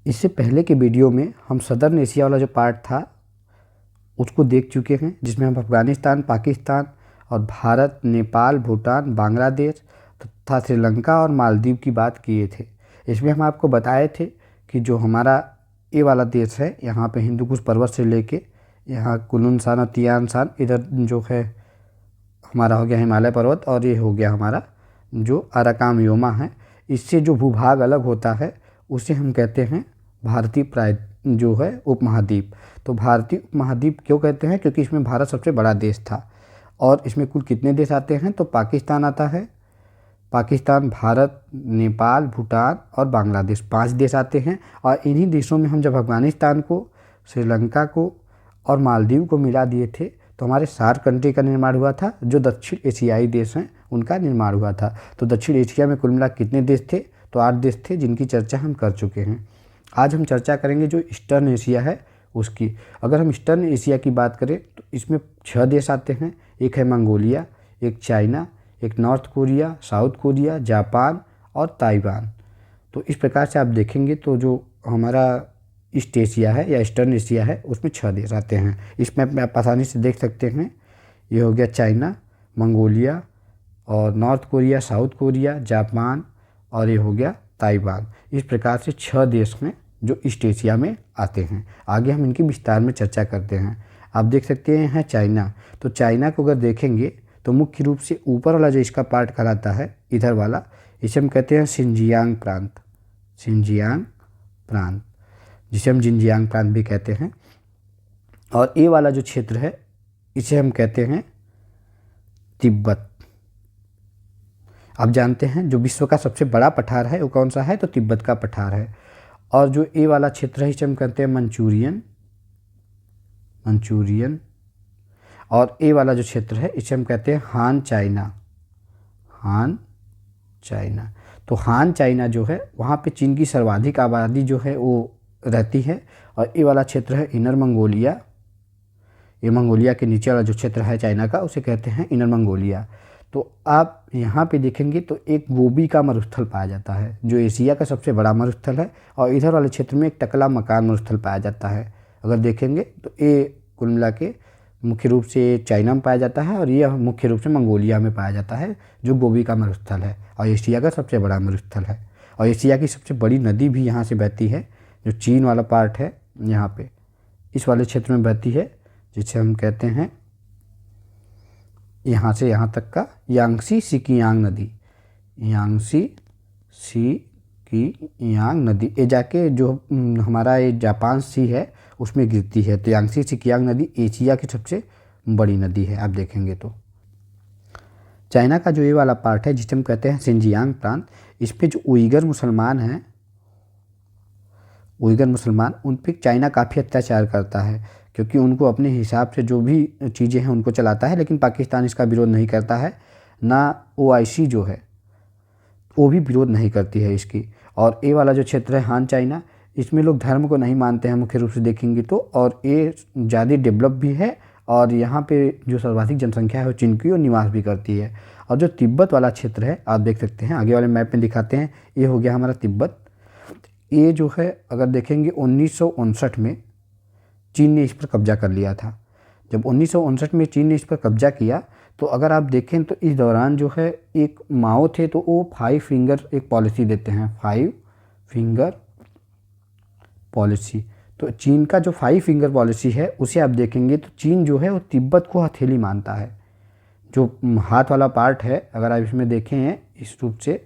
इससे पहले के वीडियो में हम सदर्न एशिया वाला जो पार्ट था उसको देख चुके हैं, जिसमें हम अफ़गानिस्तान, पाकिस्तान और भारत, नेपाल, भूटान, बांग्लादेश तथा श्रीलंका और मालदीव की बात किए थे। इसमें हम आपको बताए थे कि जो हमारा ये वाला देश है, यहाँ पे हिंदू कुश पर्वत से लेके यहाँ कुलुन शान, तियान शान, इधर जो है हमारा हो गया हिमालय पर्वत, और ये हो गया हमारा जो अराकाम योमा है। इससे जो भूभाग अलग होता है उसे हम कहते हैं भारतीय प्राय जो है उपमहाद्वीप। तो भारतीय उपमहाद्वीप क्यों कहते हैं? क्योंकि इसमें भारत सबसे बड़ा देश था। और इसमें कुल कितने देश आते हैं? तो पाकिस्तान आता है, पाकिस्तान, भारत, नेपाल, भूटान और बांग्लादेश, 5 देश आते हैं। और इन्हीं देशों में हम जब अफ़गानिस्तान को, श्रीलंका को और मालदीव को मिला दिए थे तो हमारे 4 कंट्री का निर्माण हुआ था, जो दक्षिण एशियाई देश हैं उनका निर्माण हुआ था। तो दक्षिण एशिया में कुल मिला कितने देश थे? तो 8 देश थे, जिनकी चर्चा हम कर चुके हैं। आज हम चर्चा करेंगे जो ईस्टर्न एशिया है उसकी। अगर हम ईस्टर्न एशिया की बात करें तो इसमें 6 देश आते हैं। एक है मंगोलिया, एक चाइना, एक north Korea, south Korea, Japan और ताइवान। तो इस प्रकार से आप देखेंगे तो जो हमारा ईस्ट एशिया है या ईस्टर्न एशिया है उसमें 6 देश आते हैं। इस मैप में आप आसानी से देख सकते हैं। ये हो गया चाइना, मंगोलिया और north Korea, south Korea, Japan और ये हो गया ताइवान। इस प्रकार से 6 देश हैं जो ईस्ट एशिया में आते हैं। आगे हम इनकी विस्तार में चर्चा करते हैं। आप देख सकते हैं चाइना। तो चाइना को अगर देखेंगे तो मुख्य रूप से ऊपर वाला जो इसका पार्ट कहलाता है, इधर वाला, इसे हम कहते हैं शिनजियांग प्रांत। शिनजियांग प्रांत, जिसे हम जिनजियांग प्रांत भी कहते हैं। और ये वाला जो क्षेत्र है इसे हम कहते हैं तिब्बत। आप जानते हैं जो विश्व का सबसे बड़ा पठार है वो कौन सा है? तो तिब्बत का पठार है। और जो ये वाला क्षेत्र है इसे हम कहते हैं मंचूरियन। मंचूरियन। और ये वाला जो क्षेत्र है इसे हम कहते हैं हान चाइना। हान चाइना। तो हान चाइना जो है वहाँ पे चीन की सर्वाधिक आबादी जो है वो रहती है। और ये वाला क्षेत्र है इनर मंगोलिया। ये मंगोलिया के नीचे वाला जो क्षेत्र है चाइना का उसे कहते हैं इनर मंगोलिया। तो आप यहाँ पे देखेंगे तो एक गोबी का मरुस्थल पाया जाता है जो एशिया का सबसे बड़ा मरुस्थल है। और इधर वाले क्षेत्र में एक टकला मकान मरुस्थल पाया जाता है। अगर देखेंगे तो ये कुल मिला के मुख्य रूप से चाइना में पाया जाता है और यह मुख्य रूप से मंगोलिया में पाया जाता है जो गोबी का मरुस्थल है और एशिया का सबसे बड़ा मरुस्थल है। और एशिया की सबसे बड़ी नदी भी यहाँ से बहती है, जो चीन वाला पार्ट है यहाँ पे इस वाले क्षेत्र में बहती है, जिसे हम कहते हैं यहाँ से यहाँ तक का यांगसी सिकियांग नदी। यांगसी सिकियांग नदी ये जाके जो हमारा ये जापान सी है उसमें गिरती है। तो यांगसी सिकियांग नदी एशिया की सबसे बड़ी नदी है। आप देखेंगे तो चाइना का जो ये वाला पार्ट है जिसे हम कहते हैं शिनजियांग प्रांत, इस पे जो उइगर मुसलमान हैं, उइगर मुसलमान, उन पर चाइना काफ़ी अत्याचार करता है क्योंकि उनको अपने हिसाब से जो भी चीज़ें हैं उनको चलाता है। लेकिन पाकिस्तान इसका विरोध नहीं करता है, ना OIC जो है वो भी विरोध नहीं करती है इसकी। और ये वाला जो क्षेत्र है हान चाइना, इसमें लोग धर्म को नहीं मानते हैं मुख्य रूप से देखेंगे तो। और ये ज़्यादा डेवलप भी है और यहाँ पे जो सर्वाधिक जनसंख्या है वो चीन की और निवास भी करती है। और जो तिब्बत वाला क्षेत्र है आप देख सकते हैं, आगे वाले मैप में दिखाते हैं, ये हो गया हमारा तिब्बत। ये जो है अगर देखेंगे 1959 में चीन ने इस पर कब्जा कर लिया था। जब 1959 में चीन ने इस पर कब्जा किया तो अगर आप देखें तो इस दौरान जो है एक माओ थे तो वो 5 फिंगर एक पॉलिसी देते हैं, 5 फिंगर पॉलिसी। तो चीन का जो 5 फिंगर पॉलिसी है उसे आप देखेंगे तो चीन जो है वो तिब्बत को हथेली मानता है। जो हाथ वाला पार्ट है अगर आप इसमें देखें इस रूप से,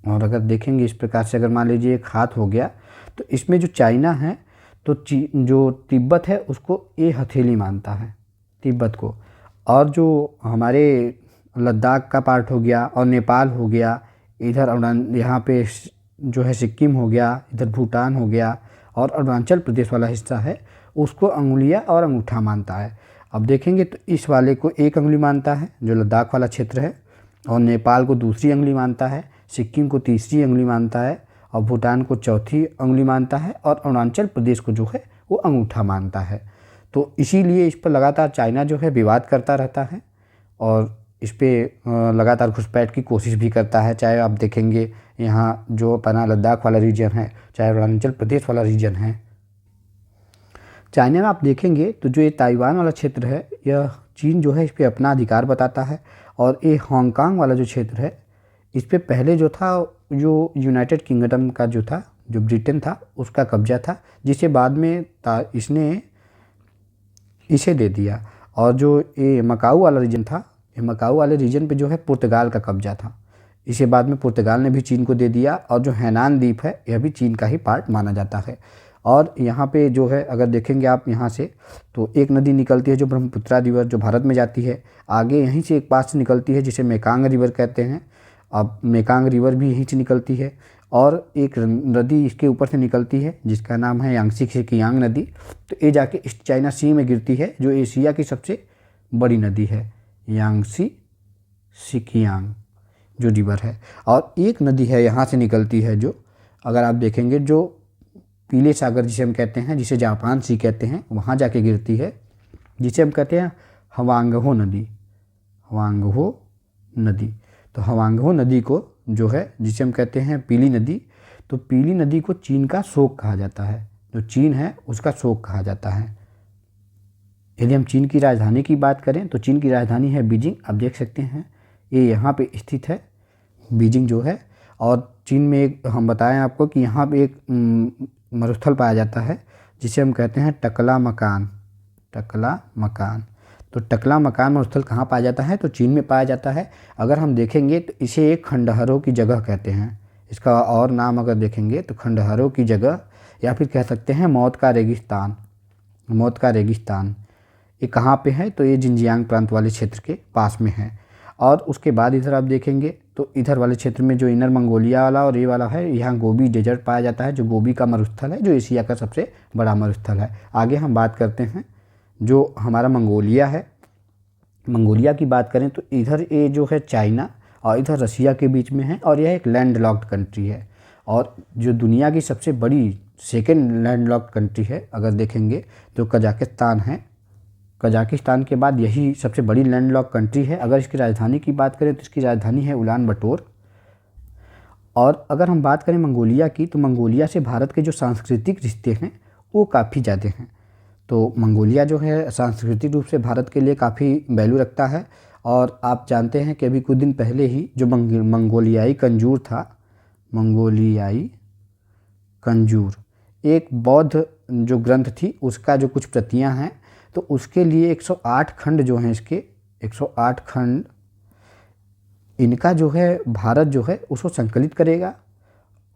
और अगर देखेंगे इस प्रकार से, अगर मान लीजिए एक हाथ हो गया तो इसमें जो चाइना है तो जो तिब्बत है उसको ये हथेली मानता है तिब्बत को। और जो हमारे लद्दाख का पार्ट हो गया और नेपाल हो गया, इधर यहाँ पे जो है सिक्किम हो गया, इधर भूटान हो गया और अरुणाचल प्रदेश वाला हिस्सा है उसको अंगुलियाँ और अंगूठा मानता है। अब देखेंगे तो इस वाले को एक अंगुली मानता है जो लद्दाख वाला क्षेत्र है, और नेपाल को दूसरी अंगुली मानता है, सिक्किम को तीसरी अंगुली मानता है और भूटान को चौथी अंगुली मानता है और अरुणाचल प्रदेश को जो है वो अंगूठा मानता है। तो इसीलिए इस पर लगातार चाइना जो है विवाद करता रहता है और इस पर लगातार घुसपैठ की कोशिश भी करता है। चाहे आप देखेंगे यहाँ जो अपना लद्दाख वाला रीजन है, चाहे अरुणाचल प्रदेश वाला रीजन है। चाइना में आप देखेंगे तो जो ये ताइवान वाला क्षेत्र है, यह चीन जो है इस पर अपना अधिकार बताता है। और ये हांगकांग वाला जो क्षेत्र है, इस पर पहले जो था, जो यूनाइटेड किंगडम का जो था, जो ब्रिटेन था, उसका कब्जा था, जिसे बाद में इसने इसे दे दिया। और जो ये मकाऊ वाला रीजन था, ये मकाऊ वाले रीजन पे जो है पुर्तगाल का कब्जा था, इसे बाद में पुर्तगाल ने भी चीन को दे दिया। और जो हैनान द्वीप है, यह भी चीन का ही पार्ट माना जाता है। और यहाँ पे जो है अगर देखेंगे आप यहाँ से, तो एक नदी निकलती है जो ब्रह्मपुत्रा रिवर, जो भारत में जाती है। आगे यहीं से एक पास से निकलती है जिसे मेकांग रिवर कहते हैं। अब मेकांग रिवर भी यहीं से निकलती है। और एक नदी इसके ऊपर से निकलती है जिसका नाम है यांगसी सिकियांग नदी। तो ये जाके ईस्ट चाइना सी में गिरती है, जो एशिया की सबसे बड़ी नदी है, यांगसी सिकियांग जो रिवर है। और एक नदी है यहाँ से निकलती है, जो अगर आप देखेंगे जो पीले सागर जिसे हम कहते हैं, जिसे जापान सी कहते हैं, वहाँ जाके गिरती है, जिसे हम कहते हैं हवांगहो नदी। हवांगहो नदी, तो हवांगहो नदी को जो है, जिसे हम कहते हैं पीली नदी, तो पीली नदी को चीन का शोक कहा जाता है। जो चीन है उसका शोक कहा जाता है। यदि हम चीन की राजधानी की बात करें तो चीन की राजधानी है बीजिंग। आप देख सकते हैं ये यहाँ पे स्थित है, बीजिंग जो है। और चीन में एक हम बताएं आपको कि यहाँ पे एक मरुस्थल पाया जाता है जिसे हम कहते हैं टकला मकान। टकला मकान, तो टकला मकान मरुस्थल कहाँ पाया जाता है? तो चीन में पाया जाता है। अगर हम देखेंगे तो इसे एक खंडहरों की जगह कहते हैं। इसका और नाम अगर देखेंगे तो खंडहरों की जगह, या फिर कह सकते हैं मौत का रेगिस्तान। मौत का रेगिस्तान ये कहाँ पे है? तो ये जिनजियांग प्रांत वाले क्षेत्र के पास में है। और उसके बाद इधर आप देखेंगे तो इधर वाले क्षेत्र में जो इनर मंगोलिया वाला और ये वाला है, यहाँ गोबी डेजर्ट पाया जाता है, जो गोबी का मरुस्थल है, जो एशिया का सबसे बड़ा मरुस्थल है। आगे हम बात करते हैं जो हमारा मंगोलिया है। मंगोलिया की बात करें तो इधर ये जो है चाइना और इधर रसिया के बीच में है, और यह एक लैंड लॉक्ड कंट्री है। और जो दुनिया की सबसे बड़ी सेकेंड लैंड लॉक्ड कंट्री है अगर देखेंगे तो कजाकिस्तान है। कजाकिस्तान के बाद यही सबसे बड़ी लैंड लॉक्ड कंट्री है। अगर इसकी राजधानी की बात करें तो इसकी राजधानी है उलान बटोर। और अगर हम बात करें मंगोलिया की, तो मंगोलिया से भारत के जो सांस्कृतिक रिश्ते हैं वो काफ़ी ज़्यादा हैं। तो मंगोलिया जो है सांस्कृतिक रूप से भारत के लिए काफ़ी वैल्यू रखता है। और आप जानते हैं कि अभी कुछ दिन पहले ही जो मंगोलियाई कंजूर था, मंगोलियाई कंजूर एक बौद्ध जो ग्रंथ थी उसका जो कुछ प्रतियां हैं, तो उसके लिए 108 खंड जो हैं, इसके 108 खंड इनका जो है भारत जो है उसको संकलित करेगा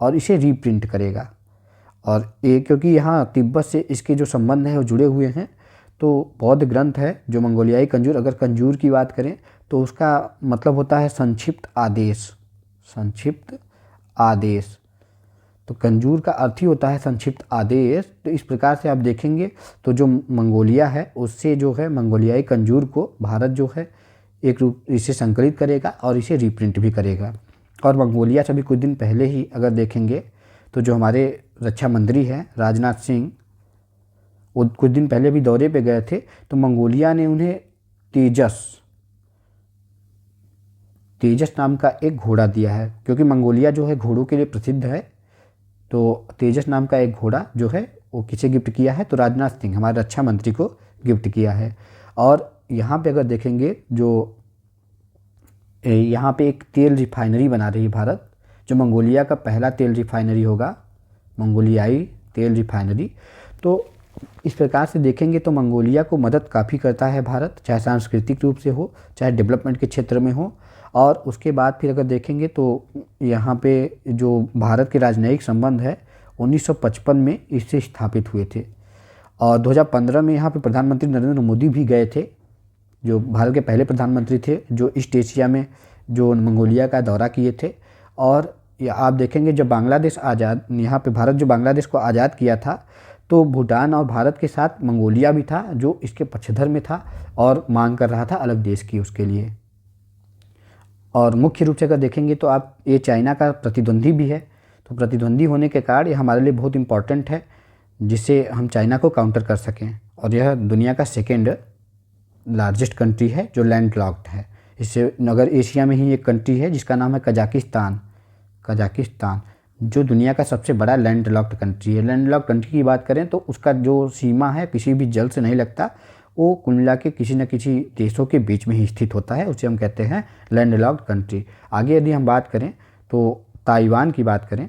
और इसे रीप्रिंट करेगा। और ये क्योंकि यहाँ तिब्बत से इसके जो संबंध हैं वो जुड़े हुए हैं, तो बौद्ध ग्रंथ है जो मंगोलियाई कंजूर। अगर कंजूर की बात करें तो उसका मतलब होता है संक्षिप्त आदेश। संक्षिप्त आदेश, तो कंजूर का अर्थ ही होता है संक्षिप्त आदेश। तो इस प्रकार से आप देखेंगे तो जो मंगोलिया है उससे जो है मंगोलियाई कंजूर को भारत जो है एक रूप इसे संकलित करेगा और इसे रीप्रिंट भी करेगा। और मंगोलिया से भी कुछ दिन पहले ही अगर देखेंगे तो जो हमारे रक्षा मंत्री हैं राजनाथ सिंह, वो कुछ दिन पहले भी दौरे पे गए थे, तो मंगोलिया ने उन्हें तेजस नाम का एक घोड़ा दिया है। क्योंकि मंगोलिया जो है घोड़ों के लिए प्रसिद्ध है, तो तेजस नाम का एक घोड़ा जो है वो किसे गिफ्ट किया है? तो राजनाथ सिंह हमारे रक्षा मंत्री को गिफ्ट किया है। और यहाँ पे अगर देखेंगे जो यहाँ पे एक तेल रिफाइनरी बना रही है भारत, जो मंगोलिया का पहला तेल रिफाइनरी होगा, मंगोलियाई तेल रिफाइनरी। तो इस प्रकार से देखेंगे तो मंगोलिया को मदद काफ़ी करता है भारत, चाहे सांस्कृतिक रूप से हो, चाहे डेवलपमेंट के क्षेत्र में हो। और उसके बाद फिर अगर देखेंगे तो यहाँ पे जो भारत के राजनयिक संबंध है 1955 में इससे स्थापित हुए थे। और 2015 में यहाँ पे प्रधानमंत्री नरेंद्र मोदी भी गए थे, जो भारत के पहले प्रधानमंत्री थे जो ईस्ट एशिया में जो मंगोलिया का दौरा किए थे। और आप देखेंगे जब बांग्लादेश आज़ाद, यहाँ पे भारत जो बांग्लादेश को आज़ाद किया था, तो भूटान और भारत के साथ मंगोलिया भी था जो इसके पक्षधर में था और मांग कर रहा था अलग देश की उसके लिए। और मुख्य रूप से अगर देखेंगे तो आप ये चाइना का प्रतिद्वंदी भी है, तो प्रतिद्वंदी होने के कारण ये हमारे लिए बहुत इम्पॉर्टेंट है, जिससे हम चाइना को काउंटर कर सकें। और यह दुनिया का सेकेंड लार्जेस्ट कंट्री है जो लैंड लॉक्ड है। इससे अगर एशिया में ही एक कंट्री है जिसका नाम है कजाकिस्तान। कजाकिस्तान जो दुनिया का सबसे बड़ा लैंडलॉक्ड कंट्री है। लैंडलॉक्ड कंट्री की बात करें तो उसका जो सीमा है किसी भी जल से नहीं लगता, वो कुल मिला के किसी न किसी देशों के बीच में ही स्थित होता है, उसे हम कहते हैं लैंडलॉक्ड कंट्री। आगे यदि हम बात करें तो ताइवान की बात करें,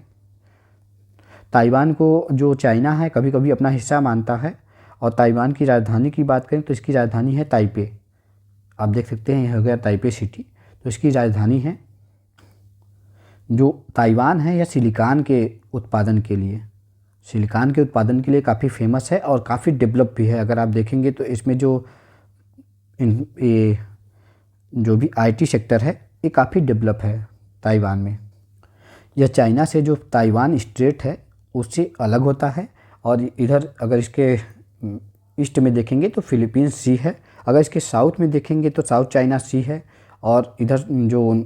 ताइवान को जो चाइना है कभी कभी अपना हिस्सा मानता है। और ताइवान की राजधानी की बात करें तो इसकी राजधानी है ताइपे। आप देख सकते हैं यह हो गया ताइपे सिटी, तो इसकी राजधानी है। जो ताइवान है यह सिलिकॉन के उत्पादन के लिए काफ़ी फेमस है और काफ़ी डेवलप भी है। अगर आप देखेंगे तो इसमें जो भी आईटी सेक्टर है ये काफ़ी डेवलप है ताइवान में। यह चाइना से जो ताइवान स्ट्रेट है उससे अलग होता है। और इधर अगर इसके ईस्ट में देखेंगे तो फिलीपींस सी है, अगर इसके साउथ में देखेंगे तो साउथ चाइना सी है, और इधर जो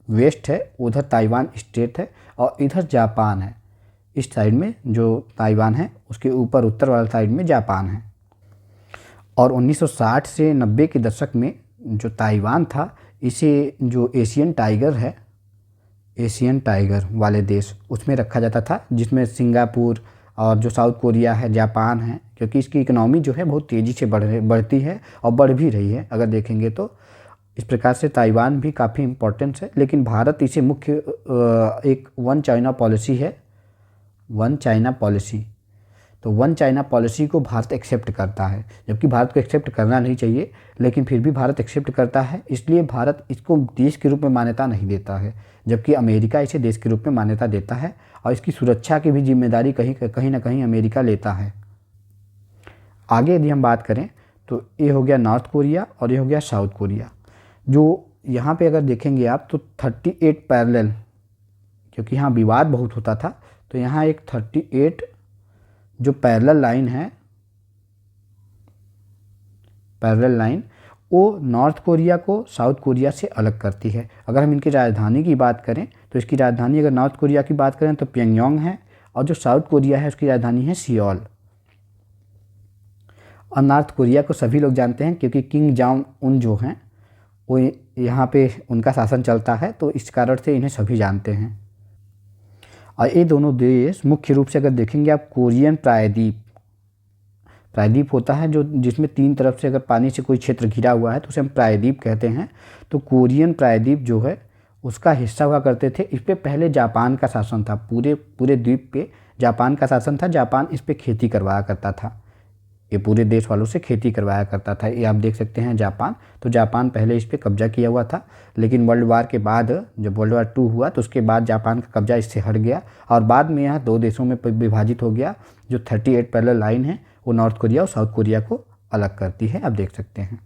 वेस्ट है उधर ताइवान स्टेट है, और इधर जापान है। इस साइड में जो ताइवान है उसके ऊपर उत्तर वाला साइड में जापान है। और 1960 से 90 के दशक में जो ताइवान था इसे जो एशियन टाइगर वाले देश उसमें रखा जाता था, जिसमें सिंगापुर और जो साउथ कोरिया है, जापान है, क्योंकि इसकी इकोनॉमी जो है बहुत तेज़ी से बढ़ती है और बढ़ भी रही है अगर देखेंगे तो। इस प्रकार से ताइवान भी काफ़ी इम्पोर्टेंस है, लेकिन भारत इसे मुख्य एक वन चाइना पॉलिसी है, वन चाइना पॉलिसी। तो वन चाइना पॉलिसी को भारत एक्सेप्ट करता है, जबकि भारत को एक्सेप्ट करना नहीं चाहिए, लेकिन फिर भी भारत एक्सेप्ट करता है। इसलिए भारत इसको देश के रूप में मान्यता नहीं देता है, जबकि अमेरिका इसे देश के रूप में मान्यता देता है, और इसकी सुरक्षा की भी जिम्मेदारी कहीं ना कहीं अमेरिका लेता है। आगे यदि हम बात करें तो ये हो गया नॉर्थ कोरिया और ये हो गया साउथ कोरिया। जो यहाँ पे अगर देखेंगे आप तो 38 पैरेलल, क्योंकि यहाँ विवाद बहुत होता था, तो यहाँ एक 38 जो पैरेलल लाइन वो नॉर्थ कोरिया को साउथ कोरिया से अलग करती है। अगर हम इनकी राजधानी की बात करें तो इसकी राजधानी अगर नॉर्थ कोरिया की बात करें तो प्योंगयांग है, और जो साउथ कोरिया है उसकी राजधानी है सियोल। और नॉर्थ कोरिया को सभी लोग जानते हैं क्योंकि किंग जांग उन जो हैं वो यहाँ पे उनका शासन चलता है, तो इस कारण से इन्हें सभी जानते हैं। और ये दोनों देश मुख्य रूप से अगर देखेंगे आप कोरियन प्रायद्वीप होता है जो जिसमें 3 तरफ से अगर पानी से कोई क्षेत्र घिरा हुआ है तो उसे हम प्रायद्वीप कहते हैं। तो कोरियन प्रायद्वीप जो है उसका हिस्सा हुआ करते थे। इस पे पहले जापान का शासन था, पूरे द्वीप पे जापान का शासन था। जापान इस पे खेती करवाया करता था, ये पूरे देश वालों से खेती करवाया करता था। ये आप देख सकते हैं जापान, तो जापान पहले इस पे कब्जा किया हुआ था, लेकिन वर्ल्ड वार के बाद जब वर्ल्ड वार 2 हुआ तो उसके बाद जापान का कब्जा इससे हट गया, और बाद में यह 2 देशों में विभाजित हो गया। जो 38 पैरेलल लाइन है वो नॉर्थ कोरिया और साउथ कोरिया को अलग करती है, आप देख सकते हैं।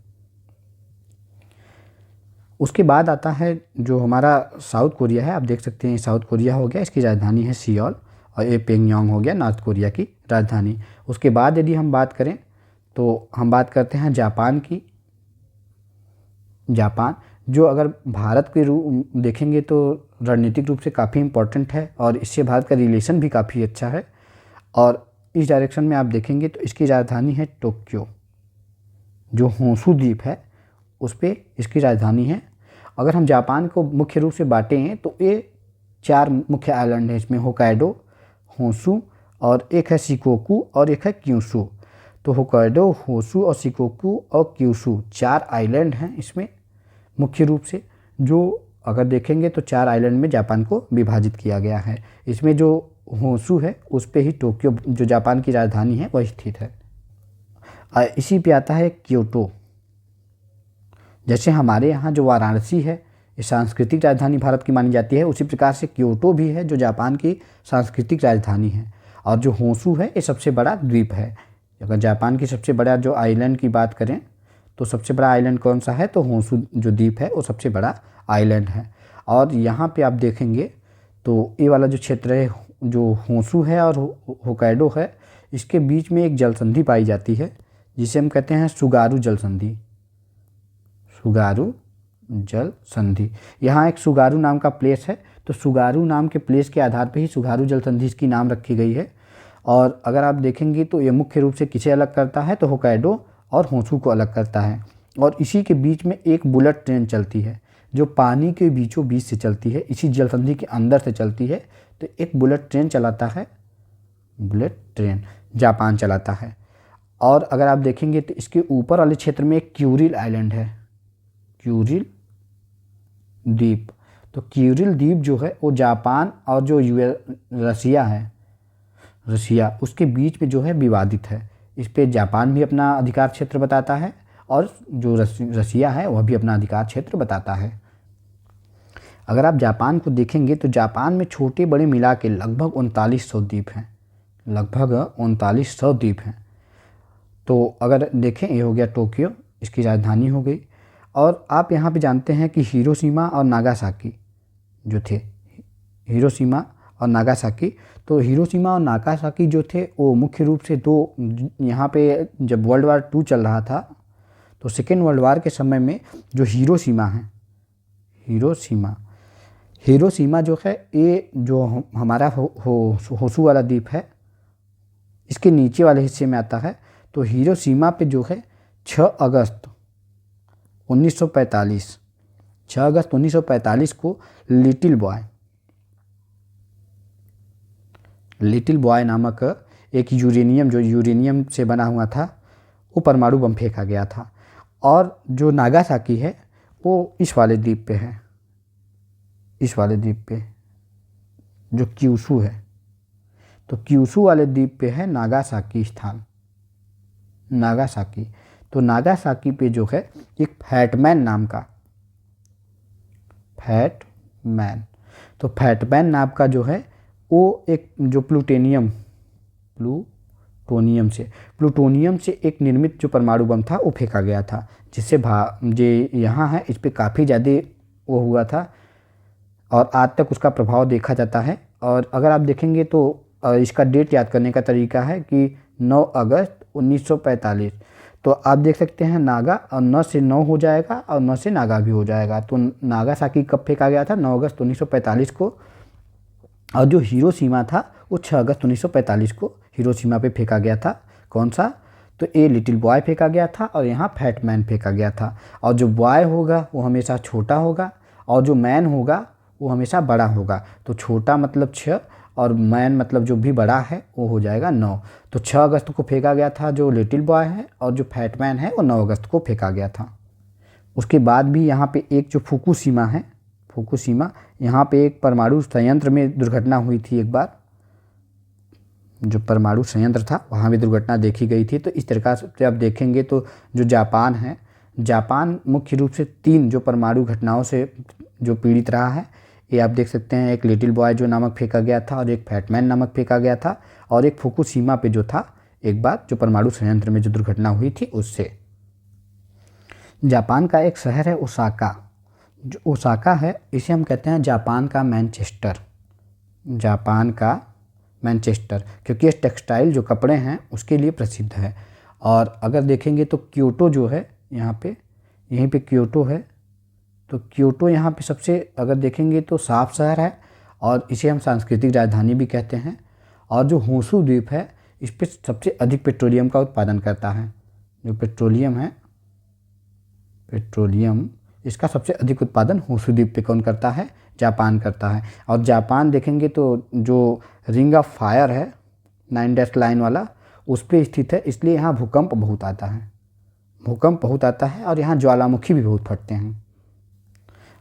उसके बाद आता है जो हमारा साउथ कोरिया है, आप देख सकते हैं साउथ कोरिया हो गया, इसकी राजधानी है सियोल, और ये प्योंगयांग हो गया नॉर्थ कोरिया की राजधानी। उसके बाद यदि हम बात करें तो हम बात करते हैं जापान की। जापान जो अगर भारत के रूप देखेंगे तो रणनीतिक रूप से काफ़ी इम्पोर्टेंट है, और इससे भारत का रिलेशन भी काफ़ी अच्छा है। और इस डायरेक्शन में आप देखेंगे तो इसकी राजधानी है टोक्यो। जो होंशु द्वीप है उस पर इसकी राजधानी है। अगर हम जापान को मुख्य रूप से बांटें तो ये 4 मुख्य आइलैंड हैं, इसमें होक्काइडो, होंशु, और एक है शिकोकू और एक है क्यूशू। तो होक्काइडो, होंशु और शिकोकू और क्यूशू 4 आइलैंड हैं इसमें मुख्य रूप से। जो अगर देखेंगे तो 4 आइलैंड में जापान को विभाजित किया गया है। इसमें जो होंशु है उस पे ही टोक्यो जो जापान की राजधानी है वह स्थित है। इसी पे आता है क्योटो। जैसे हमारे यहाँ जो वाराणसी है ये सांस्कृतिक राजधानी भारत की मानी जाती है, उसी प्रकार से क्योटो भी है जो जापान की सांस्कृतिक राजधानी है। और जो होंशु है ये सबसे बड़ा द्वीप है। अगर जापान की सबसे बड़ा जो आइलैंड की बात करें तो सबसे बड़ा आइलैंड कौन सा है, तो होंशु जो द्वीप है वो सबसे बड़ा आइलैंड है। और यहाँ पे आप देखेंगे तो ये वाला जो क्षेत्र है जो होंशु है और होक्काइडो है, इसके बीच में एक जल संधि पाई जाती है जिसे हम कहते हैं सुगारू जल संधि। सुगारू जल संधि, यहाँ एक सुगारू नाम का प्लेस है, तो सुगारू नाम के प्लेस के आधार पर ही सुगारू जल संधि इसकी नाम रखी गई है। और अगर आप देखेंगे तो ये मुख्य रूप से किसे अलग करता है, तो होक्काइडो और होंशु को अलग करता है। और इसी के बीच में एक बुलेट ट्रेन चलती है, जो पानी के बीचों बीच से चलती है, इसी जलसंधि के अंदर से चलती है। तो एक बुलेट ट्रेन चलाता है, बुलेट ट्रेन जापान चलाता है। और अगर आप देखेंगे तो इसके ऊपर वाले क्षेत्र में एक क्यूरिल आइलैंड है, क्यूरिल द्वीप। तो क्यूरिल द्वीप जो है वो जापान और जो रसिया है, रसिया उसके बीच में जो है विवादित है। इस पे जापान भी अपना अधिकार क्षेत्र बताता है और जो रसिया है वह भी अपना अधिकार क्षेत्र बताता है। अगर आप जापान को देखेंगे तो जापान में छोटे बड़े मिला के लगभग 3900 द्वीप हैं, लगभग 3900 द्वीप हैं। तो अगर देखें, ये हो गया टोक्यो, इसकी राजधानी हो गई। और आप यहाँ पे जानते हैं कि हिरोशिमा और नागासाकी जो थे, हिरोशिमा और नागासाकी, तो हिरोशिमा और नागासाकी जो थे वो मुख्य रूप से दो, यहाँ पे जब वर्ल्ड वार 2 चल रहा था तो सेकेंड वर्ल्ड वार के समय में जो हिरोशिमा है, हिरोशिमा जो है ये जो हमारा होशू वाला द्वीप है इसके नीचे वाले हिस्से में आता है। तो हिरोशिमा पे जो है 6 अगस्त 1945 को लिटिल बॉय नामक एक यूरेनियम से बना हुआ था वो परमाणु बम फेंका गया था। और जो नागासाकी है वो इस वाले द्वीप पे है, इस वाले द्वीप पे जो क्यूशू है। तो क्यूशू वाले द्वीप पे है नागासाकी स्थान, नागासाकी। तो नागासाकी पे जो है एक फैटमैन नाम का, फैटमैन, तो फैटमैन नाम का जो है वो एक जो प्लूटोनियम से एक निर्मित जो परमाणु बम था वो फेंका गया था, जिससे जे यहाँ है इस पे काफ़ी ज़्यादा वो हुआ था और आज तक उसका प्रभाव देखा जाता है। और अगर आप देखेंगे तो इसका डेट याद करने का तरीका है कि 9 अगस्त 1945। तो आप देख सकते हैं नागा और 9 से 9 हो जाएगा और 9 से नागा भी हो जाएगा। तो नागासाकी कब फेंका गया था? 9 अगस्त 1945 को। और जो हिरोशिमा था वो 6 अगस्त 1945 को हिरोशिमा पे फेंका गया था। कौन सा? तो ए लिटिल बॉय फेंका गया था और यहाँ फैटमैन फेंका गया था। और जो बॉय होगा वो हमेशा छोटा होगा और जो मैन होगा वो हमेशा बड़ा होगा। तो छोटा मतलब 6 और मैन मतलब जो भी बड़ा है वो हो जाएगा 9। तो 6 अगस्त को फेंका गया था जो लिटिल बॉय है और जो फैटमैन है वो 9 अगस्त को फेंका गया था। उसके बाद भी यहाँ पे एक जो फुकुशिमा है, फुकुशिमा, यहाँ पे एक परमाणु संयंत्र में दुर्घटना हुई थी एक बार। जो परमाणु संयंत्र था वहाँ भी दुर्घटना देखी गई थी। तो इस तरीक़ा से आप देखेंगे तो जो जापान है, जापान मुख्य रूप से 3 जो परमाणु घटनाओं से जो पीड़ित रहा है। ये आप देख सकते हैं, एक लिटिल बॉय जो नामक फेंका गया था और एक फैटमैन नामक फेंका गया था और एक फुकुशिमा पे जो था एक बार जो परमाणु संयंत्र में जो दुर्घटना हुई थी उससे। जापान का एक शहर है ओसाका। जो ओसाका है इसे हम कहते हैं जापान का मैनचेस्टर, जापान का मैनचेस्टर, क्योंकि ये टेक्सटाइल जो कपड़े हैं उसके लिए प्रसिद्ध है। और अगर देखेंगे तो क्योटो जो है यहाँ पे, यहीं पे क्योटो है। तो क्योटो यहाँ पे सबसे अगर देखेंगे तो साफ शहर है और इसे हम सांस्कृतिक राजधानी भी कहते हैं। और जो होशू द्वीप है इस पे सबसे अधिक पेट्रोलियम का उत्पादन करता है। जो पेट्रोलियम है, पेट्रोलियम, इसका सबसे अधिक उत्पादन होशू द्वीप पे कौन करता है? जापान करता है। और जापान देखेंगे तो जो रिंग ऑफ फायर है 9 डैश लाइन वाला उस पे स्थित है, इसलिए यहाँ भूकंप बहुत आता है, भूकंप बहुत आता है और यहाँ ज्वालामुखी भी बहुत फटते हैं।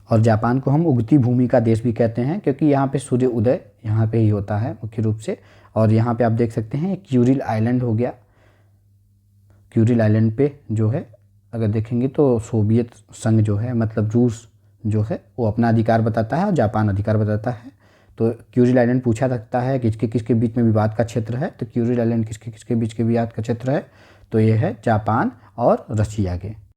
और जापान को हम उगती भूमि का देश भी कहते हैं क्योंकि यहाँ पे सूर्य उदय यहाँ पे ही होता है मुख्य रूप से। और यहाँ पे आप देख सकते हैं क्यूरिल आइलैंड हो गया। क्यूरिल आइलैंड पे जो है अगर देखेंगे तो सोवियत संघ जो है मतलब रूस जो है वो अपना अधिकार बताता है और जापान अधिकार बताता है। तो क्यूरिल आइलैंड पूछा सकता है किसके किसके बीच में विवाद का क्षेत्र है। तो क्यूरिल आइलैंड किसके किसके बीच के विवाद का क्षेत्र है? तो ये है जापान और रशिया के।